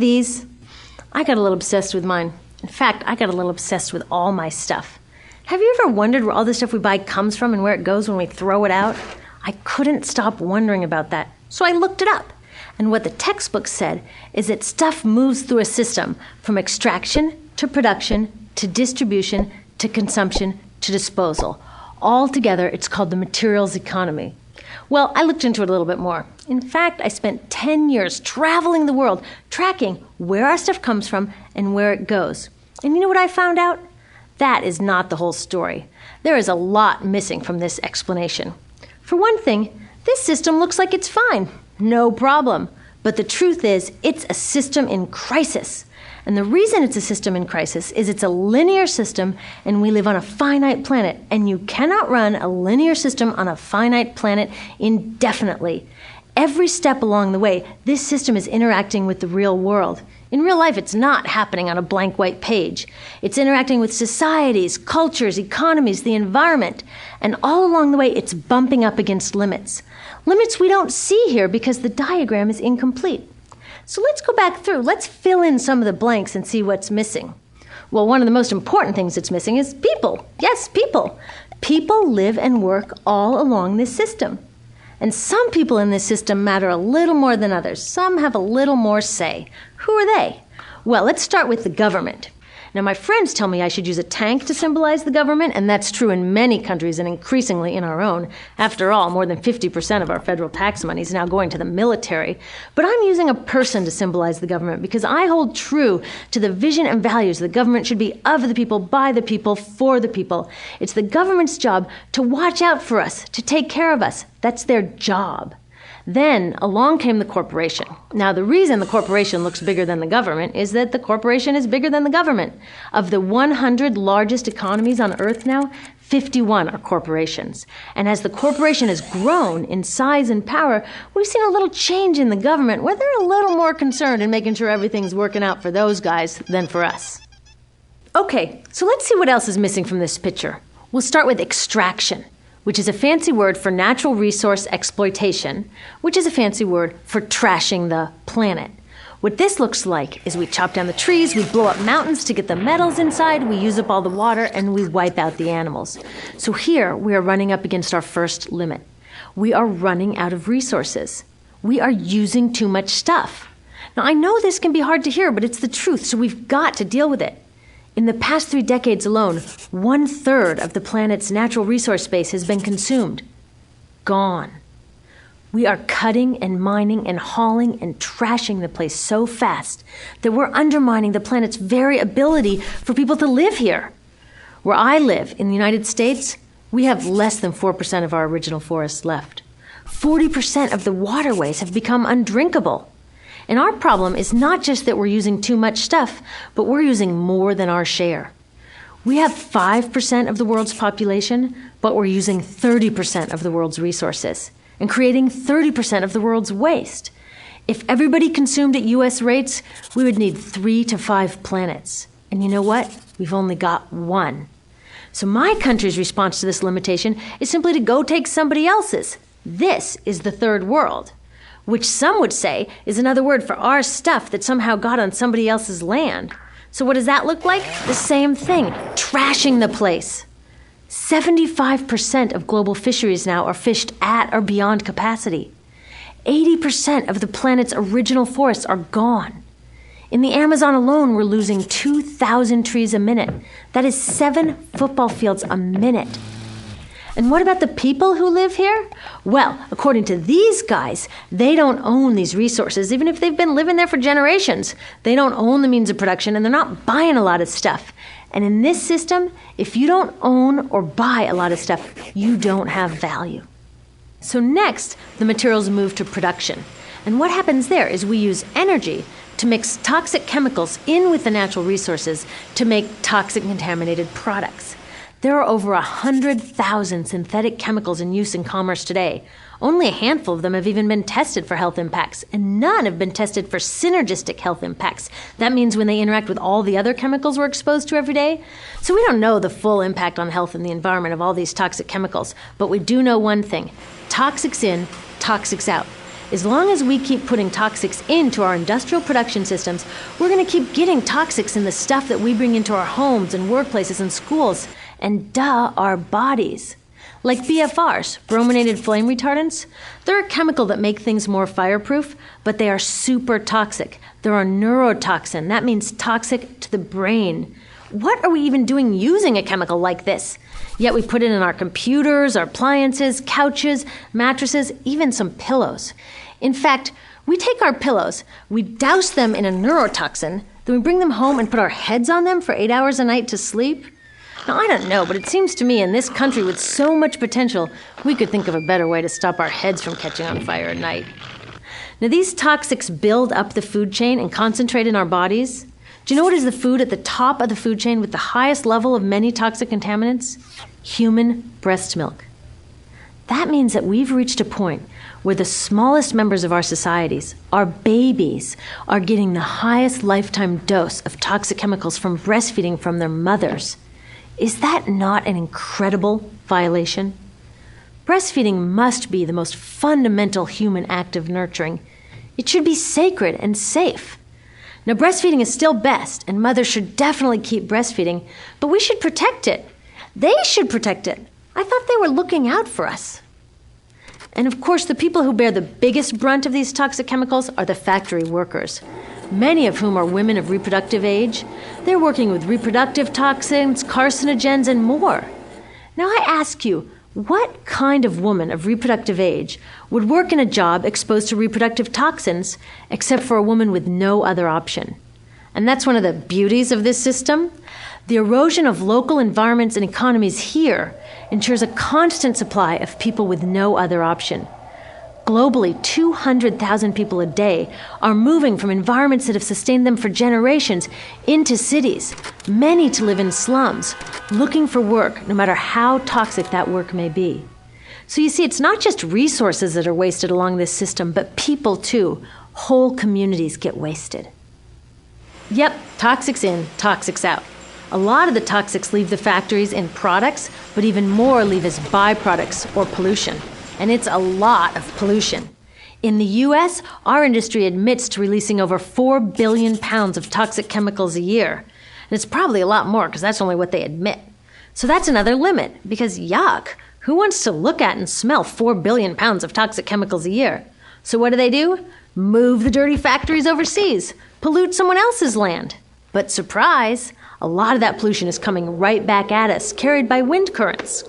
these? I got a little obsessed with mine. In fact, I got a little obsessed with all my stuff. Have you ever wondered where all the stuff we buy comes from and where it goes when we throw it out? I couldn't stop wondering about that, so I looked it up. And what the textbook said is that stuff moves through a system from extraction to production to distribution to consumption to disposal. All together, it's called the materials economy. Well, I looked into it a little bit more. In fact, I spent 10 years traveling the world, tracking where our stuff comes from and where it goes. And you know what I found out? That is not the whole story. There is a lot missing from this explanation. For one thing, this system looks like it's fine. No problem. But the truth is, it's a system in crisis. And the reason it's a system in crisis is it's a linear system and we live on a finite planet. And you cannot run a linear system on a finite planet indefinitely. Every step along the way, this system is interacting with the real world. In real life, it's not happening on a blank white page. It's interacting with societies, cultures, economies, the environment. And all along the way, it's bumping up against limits. Limits we don't see here because the diagram is incomplete. So let's go back through. Let's fill in some of the blanks and see what's missing. Well, one of the most important things that's missing is people. Yes, people. People live and work all along this system. And some people in this system matter a little more than others. Some have a little more say. Who are they? Well, let's start with the government. Now, my friends tell me I should use a tank to symbolize the government, and that's true in many countries and increasingly in our own. After all, more than 50% of our federal tax money is now going to the military. But I'm using a person to symbolize the government because I hold true to the vision and values the government should be of the people, by the people, for the people. It's the government's job to watch out for us, to take care of us. That's their job. Then along came the corporation. Now, the reason the corporation looks bigger than the government is that the corporation is bigger than the government. Of the 100 largest economies on Earth now, 51 are corporations. And as the corporation has grown in size and power, we've seen a little change in the government where they're a little more concerned in making sure everything's working out for those guys than for us. Okay, so let's see what else is missing from this picture. We'll start with extraction, which is a fancy word for natural resource exploitation, which is a fancy word for trashing the planet. What this looks like is we chop down the trees, we blow up mountains to get the metals inside, we use up all the water, and we wipe out the animals. So here we are running up against our first limit. We are running out of resources. We are using too much stuff. Now, I know this can be hard to hear, but it's the truth, so we've got to deal with it. In the past 3 decades alone, 1/3 of the planet's natural resource space has been consumed. Gone. We are cutting and mining and hauling and trashing the place so fast that we're undermining the planet's very ability for people to live here. Where I live, in the United States, we have less than 4% of our original forests left. 40% of the waterways have become undrinkable. And our problem is not just that we're using too much stuff, but we're using more than our share. We have 5% of the world's population, but we're using 30% of the world's resources and creating 30% of the world's waste. If everybody consumed at US rates, we would need 3 to 5 planets. And you know what? We've only got 1. So my country's response to this limitation is simply to go take somebody else's. This is the third world, which some would say is another word for our stuff that somehow got on somebody else's land. So what does that look like? The same thing, trashing the place. 75% of global fisheries now are fished at or beyond capacity. 80% of the planet's original forests are gone. In the Amazon alone, we're losing 2,000 trees a minute. That is 7 football fields a minute. And what about the people who live here? Well, according to these guys, they don't own these resources, even if they've been living there for generations. They don't own the means of production, and they're not buying a lot of stuff. And in this system, if you don't own or buy a lot of stuff, you don't have value. So next, the materials move to production. And what happens there is we use energy to mix toxic chemicals in with the natural resources to make toxic contaminated products. There are over 100,000 synthetic chemicals in use in commerce today. Only a handful of them have even been tested for health impacts, and none have been tested for synergistic health impacts. That means when they interact with all the other chemicals we're exposed to every day. So we don't know the full impact on health and the environment of all these toxic chemicals, but we do know one thing. Toxics in, toxics out. As long as we keep putting toxics into our industrial production systems, we're going to keep getting toxics in the stuff that we bring into our homes and workplaces and schools, and our bodies. Like BFRs, brominated flame retardants, they're a chemical that make things more fireproof, but they are super toxic. They're a neurotoxin. That means toxic to the brain. What are we even doing using a chemical like this? Yet we put it in our computers, our appliances, couches, mattresses, even some pillows. In fact, we take our pillows, we douse them in a neurotoxin, then we bring them home and put our heads on them for 8 hours a night to sleep. Now, I don't know, but it seems to me in this country with so much potential, we could think of a better way to stop our heads from catching on fire at night. Now, these toxics build up the food chain and concentrate in our bodies. Do you know what is the food at the top of the food chain with the highest level of many toxic contaminants? Human breast milk. That means that we've reached a point where the smallest members of our societies, our babies, are getting the highest lifetime dose of toxic chemicals from breastfeeding from their mothers. Is that not an incredible violation? Breastfeeding must be the most fundamental human act of nurturing. It should be sacred and safe. Now, breastfeeding is still best, and mothers should definitely keep breastfeeding, but we should protect it. They should protect it. I thought they were looking out for us. And of course, the people who bear the biggest brunt of these toxic chemicals are the factory workers, many of whom are women of reproductive age. They're working with reproductive toxins, carcinogens, and more. Now I ask you, what kind of woman of reproductive age would work in a job exposed to reproductive toxins except for a woman with no other option? And that's one of the beauties of this system. The erosion of local environments and economies here ensures a constant supply of people with no other option. Globally, 200,000 people a day are moving from environments that have sustained them for generations into cities, many to live in slums, looking for work, no matter how toxic that work may be. So you see, it's not just resources that are wasted along this system, but people too. Whole communities get wasted. Yep, toxics in, toxics out. A lot of the toxics leave the factories in products, but even more leave as byproducts or pollution. And it's a lot of pollution. In the U.S., our industry admits to releasing over 4 billion pounds of toxic chemicals a year. And it's probably a lot more because that's only what they admit. So that's another limit, because yuck, who wants to look at and smell 4 billion pounds of toxic chemicals a year? So what do? Move the dirty factories overseas, pollute someone else's land. But surprise, a lot of that pollution is coming right back at us, carried by wind currents.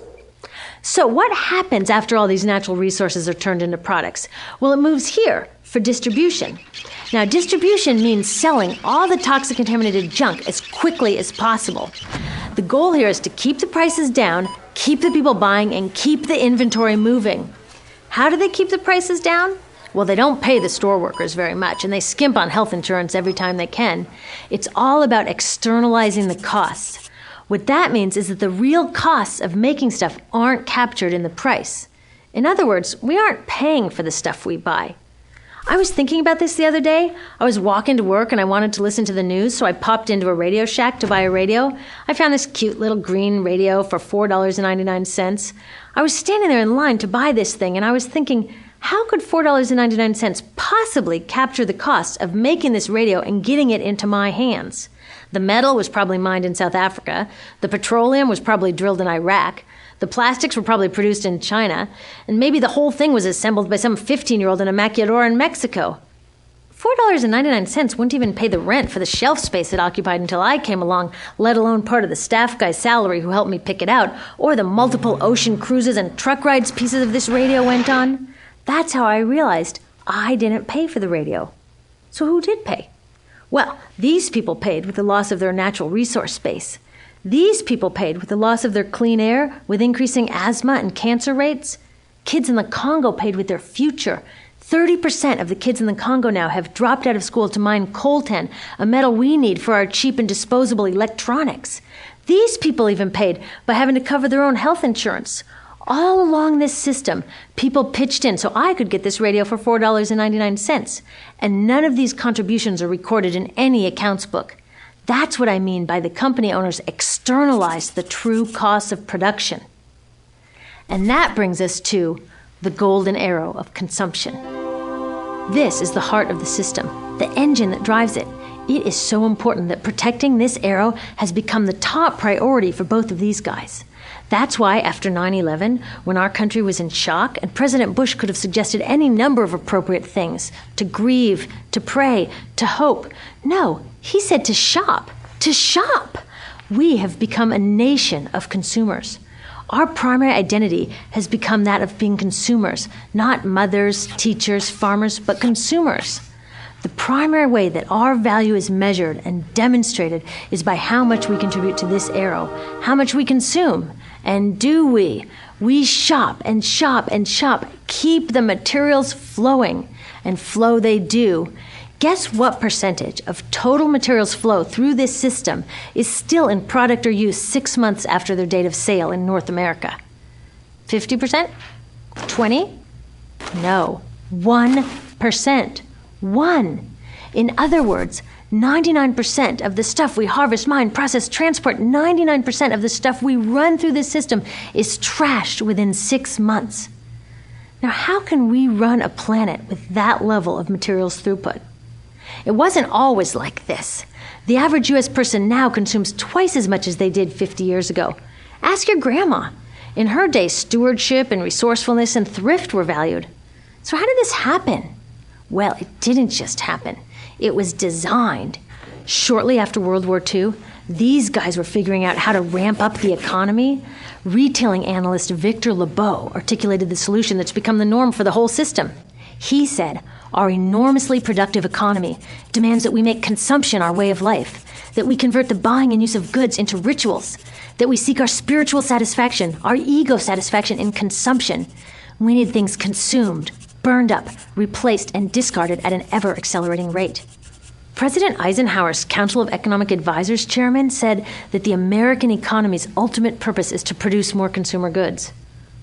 So what happens after all these natural resources are turned into products? Well, it moves here for distribution. Now, distribution means selling all the toxic contaminated junk as quickly as possible. The goal here is to keep the prices down, keep the people buying, and keep the inventory moving. How do they keep the prices down? Well, they don't pay the store workers very much, and they skimp on health insurance every time they can. It's all about externalizing the costs. What that means is that the real costs of making stuff aren't captured in the price. In other words, we aren't paying for the stuff we buy. I was thinking about this the other day. I was walking to work and I wanted to listen to the news, so I popped into a Radio Shack to buy a radio. I found this cute little green radio for $4.99. I was standing there in line to buy this thing, and I was thinking, how could $4.99 possibly capture the cost of making this radio and getting it into my hands? The metal was probably mined in South Africa. The petroleum was probably drilled in Iraq. The plastics were probably produced in China. And maybe the whole thing was assembled by some 15-year-old in a maquiladora in Mexico. $4.99 wouldn't even pay the rent for the shelf space it occupied until I came along, let alone part of the staff guy's salary who helped me pick it out, or the multiple ocean cruises and truck rides pieces of this radio went on. That's how I realized I didn't pay for the radio. So who did pay? Well, these people paid with the loss of their natural resource space. These people paid with the loss of their clean air, with increasing asthma and cancer rates. Kids in the Congo paid with their future. 30% of the kids in the Congo now have dropped out of school to mine coltan, a metal we need for our cheap and disposable electronics. These people even paid by having to cover their own health insurance. All along this system, people pitched in so I could get this radio for $4.99. And none of these contributions are recorded in any accounts book. That's what I mean by the company owners externalized the true costs of production. And that brings us to the golden arrow of consumption. This is the heart of the system, the engine that drives it. It is so important that protecting this arrow has become the top priority for both of these guys. That's why after 9/11, when our country was in shock, and President Bush could have suggested any number of appropriate things, to grieve, to pray, to hope. No, he said to shop. To shop! We have become a nation of consumers. Our primary identity has become that of being consumers, not mothers, teachers, farmers, but consumers. The primary way that our value is measured and demonstrated is by how much we contribute to this arrow, how much we consume. And do we? We shop and shop and shop, keep the materials flowing, and flow they do. Guess what percentage of total materials flow through this system is still in product or use 6 months after their date of sale in North America? 50%? 20? No, 1%. 1. In other words, 99% of the stuff we harvest, mine, process, transport, 99% of the stuff we run through this system is trashed within 6 months. Now, how can we run a planet with that level of materials throughput? It wasn't always like this. The average U.S. person now consumes twice as much as they did 50 years ago. Ask your grandma. In her day, stewardship and resourcefulness and thrift were valued. So how did this happen? Well, it didn't just happen. It was designed. Shortly after World War II, these guys were figuring out how to ramp up the economy. Retailing analyst Victor Lebeau articulated the solution that's become the norm for the whole system. He said, our enormously productive economy demands that we make consumption our way of life, that we convert the buying and use of goods into rituals, that we seek our spiritual satisfaction, our ego satisfaction in consumption. We need things consumed, burned up, replaced, and discarded at an ever-accelerating rate. President Eisenhower's Council of Economic Advisors chairman said that the American economy's ultimate purpose is to produce more consumer goods.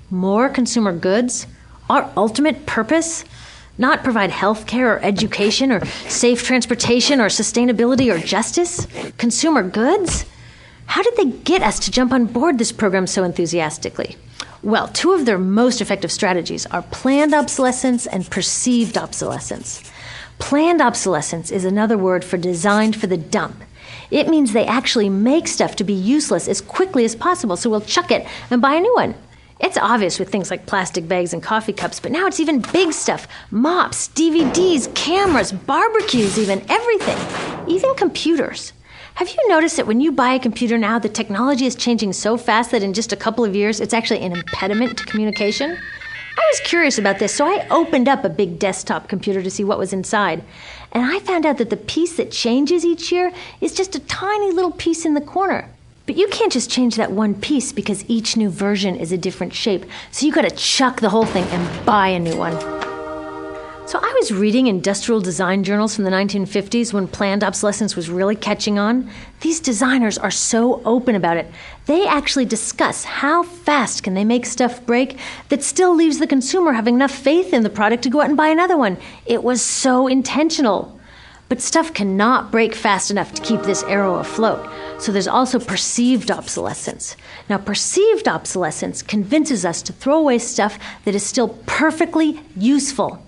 More consumer goods? Our ultimate purpose? Not provide health care or education or safe transportation or sustainability or justice? Consumer goods? How did they get us to jump on board this program so enthusiastically? Well, two of their most effective strategies are planned obsolescence and perceived obsolescence. Planned obsolescence is another word for designed for the dump. It means they actually make stuff to be useless as quickly as possible, so we'll chuck it and buy a new one. It's obvious with things like plastic bags and coffee cups, but now it's even big stuff. Mops, DVDs, cameras, barbecues even, everything. Even computers. Have you noticed that when you buy a computer now, the technology is changing so fast that in just a couple of years, it's actually an impediment to communication? I was curious about this, so I opened up a big desktop computer to see what was inside. And I found out that the piece that changes each year is just a tiny little piece in the corner. But you can't just change that one piece because each new version is a different shape. So you gotta chuck the whole thing and buy a new one. So I was reading industrial design journals from the 1950s when planned obsolescence was really catching on. These designers are so open about it. They actually discuss how fast can they make stuff break that still leaves the consumer having enough faith in the product to go out and buy another one. It was so intentional. But stuff cannot break fast enough to keep this arrow afloat. So there's also perceived obsolescence. Now, perceived obsolescence convinces us to throw away stuff that is still perfectly useful.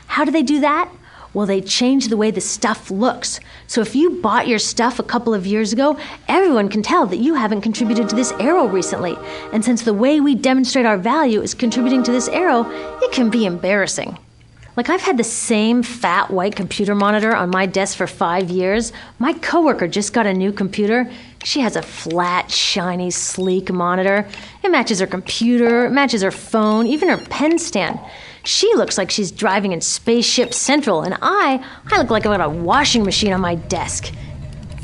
How do they do that? Well, they change the way the stuff looks. So if you bought your stuff a couple of years ago, everyone can tell that you haven't contributed to this arrow recently. And since the way we demonstrate our value is contributing to this arrow, it can be embarrassing. Like, I've had the same fat white computer monitor on my desk for 5 years. My coworker just got a new computer. She has a flat, shiny, sleek monitor. It matches her computer, it matches her phone, even her pen stand. She looks like she's driving in Spaceship Central, and I look like I've got a washing machine on my desk.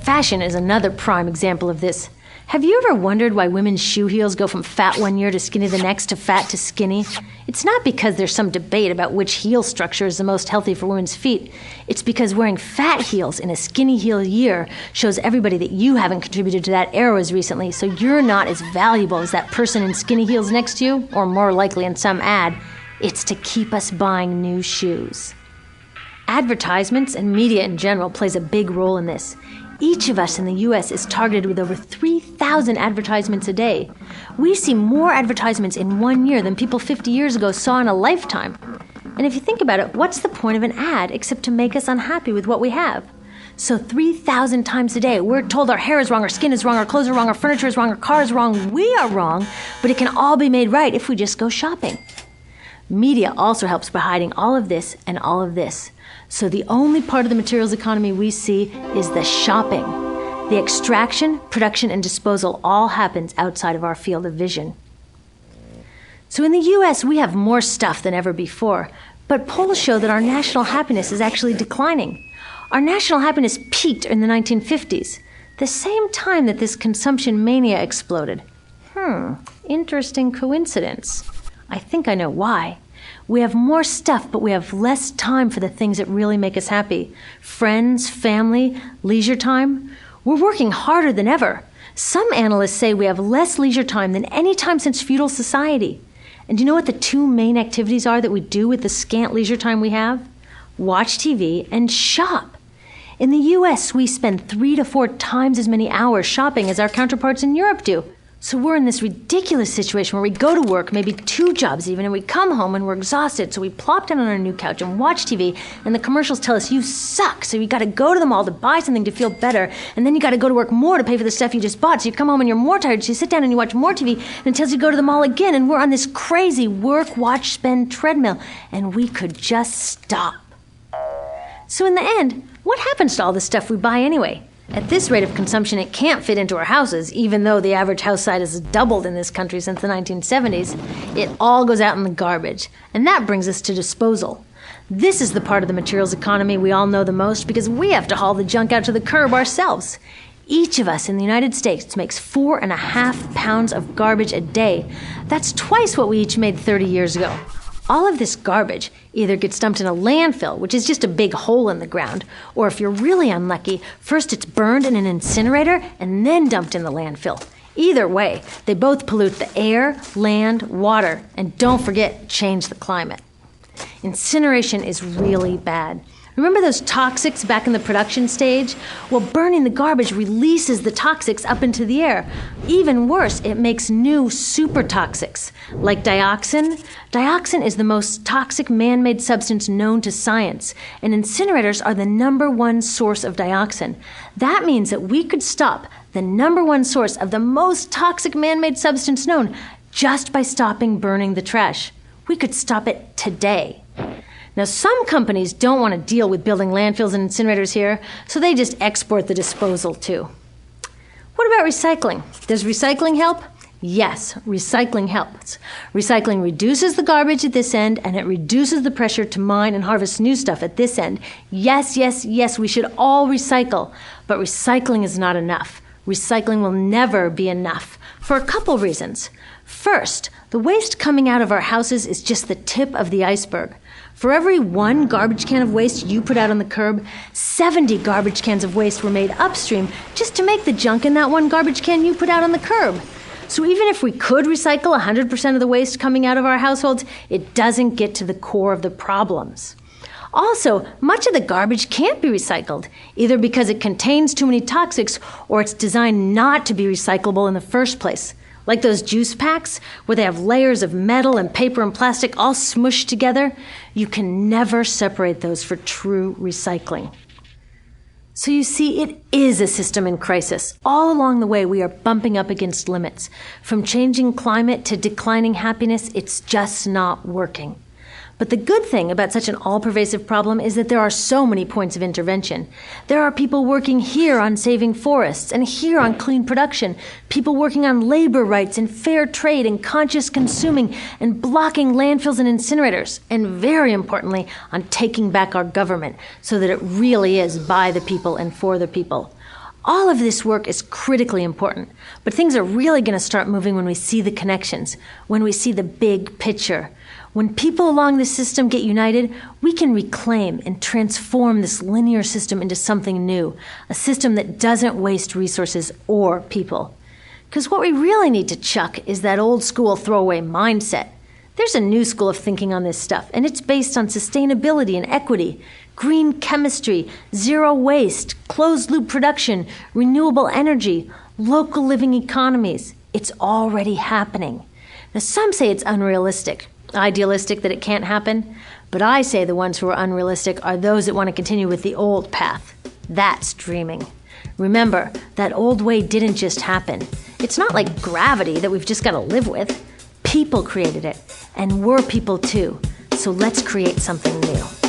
Fashion is another prime example of this. Have you ever wondered why women's shoe heels go from fat one year to skinny the next to fat to skinny? It's not because there's some debate about which heel structure is the most healthy for women's feet. It's because wearing fat heels in a skinny heel year shows everybody that you haven't contributed to that arrow as recently, so you're not as valuable as that person in skinny heels next to you, or more likely in some ad. It's to keep us buying new shoes. Advertisements and media in general plays a big role in this. Each of us in the U.S. is targeted with over 3,000 advertisements a day. We see more advertisements in 1 year than people 50 years ago saw in a lifetime. And if you think about it, what's the point of an ad except to make us unhappy with what we have? So 3,000 times a day, we're told our hair is wrong, our skin is wrong, our clothes are wrong, our furniture is wrong, our car is wrong, we are wrong, but it can all be made right if we just go shopping. Media also helps by hiding all of this and all of this. So the only part of the materials economy we see is the shopping. The extraction, production, and disposal all happens outside of our field of vision. So in the US, we have more stuff than ever before, but polls show that our national happiness is actually declining. Our national happiness peaked in the 1950s, the same time that this consumption mania exploded. Interesting coincidence. I think I know why. We have more stuff, but we have less time for the things that really make us happy. Friends, family, leisure time. We're working harder than ever. Some analysts say we have less leisure time than any time since feudal society. And do you know what the two main activities are that we do with the scant leisure time we have? Watch TV and shop. In the US, we spend 3 to 4 times as many hours shopping as our counterparts in Europe do. So we're in this ridiculous situation where we go to work, maybe 2 jobs even, and we come home and we're exhausted. So we plop down on our new couch and watch TV, and the commercials tell us you suck. So you got to go to the mall to buy something to feel better, and then you got to go to work more to pay for the stuff you just bought. So you come home and you're more tired, so you sit down and you watch more TV, and it tells you to go to the mall again. And we're on this crazy work, watch, spend treadmill, and we could just stop. So in the end, what happens to all the stuff we buy anyway? At this rate of consumption, it can't fit into our houses, even though the average house size has doubled in this country since the 1970s. It all goes out in the garbage. And that brings us to disposal. This is the part of the materials economy we all know the most because we have to haul the junk out to the curb ourselves. Each of us in the United States makes 4.5 pounds of garbage a day. That's twice what we each made 30 years ago. All of this garbage either gets dumped in a landfill, which is just a big hole in the ground, or if you're really unlucky, first it's burned in an incinerator and then dumped in the landfill. Either way, they both pollute the air, land, water, and don't forget, change the climate. Incineration is really bad. Remember those toxics back in the production stage? Well, burning the garbage releases the toxics up into the air. Even worse, it makes new super toxics, like dioxin. Dioxin is the most toxic man-made substance known to science, and incinerators are the #1 source of dioxin. That means that we could stop the #1 source of the most toxic man-made substance known just by stopping burning the trash. We could stop it today. Now, some companies don't want to deal with building landfills and incinerators here, so they just export the disposal too. What about recycling? Does recycling help? Yes, recycling helps. Recycling reduces the garbage at this end, and it reduces the pressure to mine and harvest new stuff at this end. Yes, yes, yes, we should all recycle, but recycling is not enough. Recycling will never be enough for a couple reasons. First, the waste coming out of our houses is just the tip of the iceberg. For every 1 garbage can of waste you put out on the curb, 70 garbage cans of waste were made upstream just to make the junk in that 1 garbage can you put out on the curb. So even if we could recycle 100% of the waste coming out of our households, it doesn't get to the core of the problems. Also, much of the garbage can't be recycled, either because it contains too many toxics or it's designed not to be recyclable in the first place. Like those juice packs, where they have layers of metal and paper and plastic all smushed together, you can never separate those for true recycling. So you see, it is a system in crisis. All along the way, we are bumping up against limits. From changing climate to declining happiness, it's just not working. But the good thing about such an all-pervasive problem is that there are so many points of intervention. There are people working here on saving forests and here on clean production, people working on labor rights and fair trade and conscious consuming and blocking landfills and incinerators, and very importantly, on taking back our government so that it really is by the people and for the people. All of this work is critically important, but things are really going to start moving when we see the connections, when we see the big picture. When people along the system get united, we can reclaim and transform this linear system into something new, a system that doesn't waste resources or people. Because what we really need to chuck is that old school throwaway mindset. There's a new school of thinking on this stuff, and it's based on sustainability and equity, green chemistry, zero waste, closed-loop production, renewable energy, local living economies. It's already happening. Now, some say it's unrealistic, idealistic that it can't happen, But I say the ones who are unrealistic are those that want to continue with the old path. That's dreaming. Remember, that old way didn't just happen. It's not like gravity that we've just got to live with. People created it, and we're people too. So let's create something new.